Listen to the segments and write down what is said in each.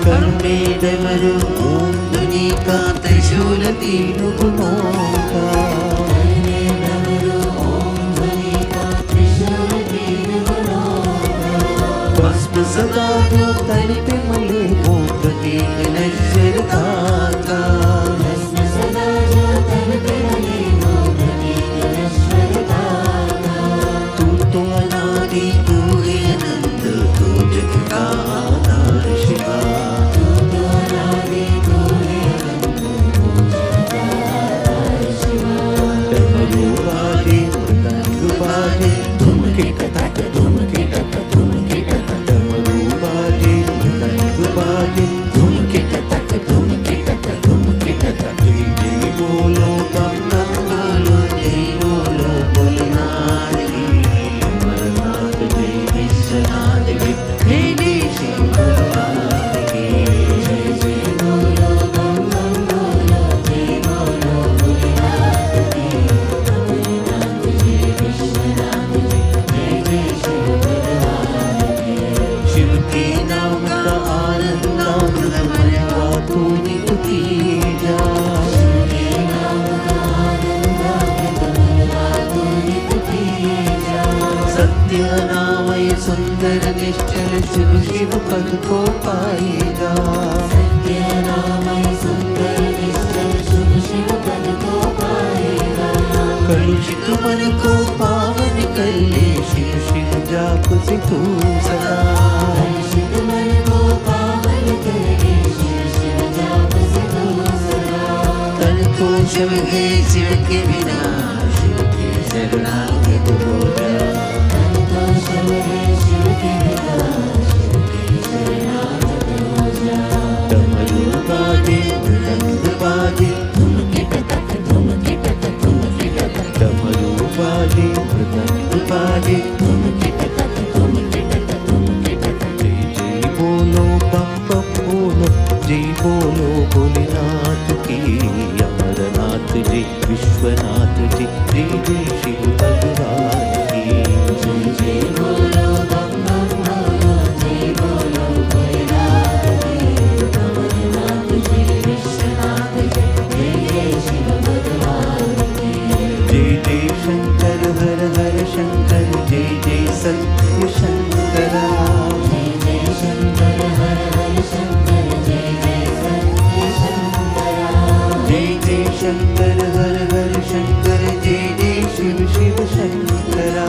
करुणेडवरु ओंदुनीका त्रिशूल तीनुगुमोका भस्म सदानु तनिपे मले मोकती नश्वर दाता तू तो अनादि तू है अनंत तू जग का आधार शिवा सत्यनामय सुंदर निश्चल शिव शिव पद को पाएगा सत्यनामय सुंदर निश्चल शिव शिव पद को पाएगा कलुषित मन को पावन कर ले शिव शिव जाप से तू सदा कलुषित मन को पावन कर ले शिव शिव जाप से तू सदा तन को शिव है शिव के बिना शिव के शरणागत हो जा जय बोलो भोलेनाथ की अमरनाथ जी विश्वनाथ जी जय जय शिव भगवान की जय जय बोलो बम बम बोलो जय बोलो भोलेनाथ की अमरनाथ जी विश्वनाथ जी जय जय शिव भगवान की जय जय शंकर हर हर शंकर जय जय सत्य शंकरा जय जय शंकर हर हर शंकर शंकर हर हर शंकर जय जय शिव शिव शंकरा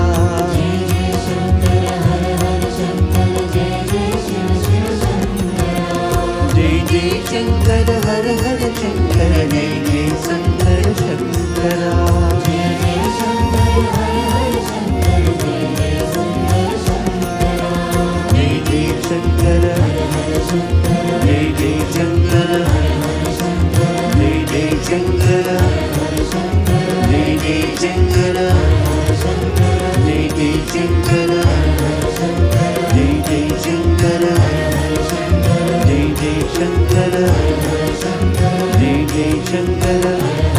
जय जय शंकर हर हर शंकर जय जय शिव शिव शंकरा जय जय शंकर हर हर शंकर जय जय शंकर शंकरा जय जय शंकर हर हर शंकर जय जय शंकर शंकरा जय जय शंकर हर हर शंकर जय जय शंकर हर हर शंकर जय जय शंकर जय जय शंकर जय जय शंकर जय जय शंकर जय जय शंकर जय जय शंकर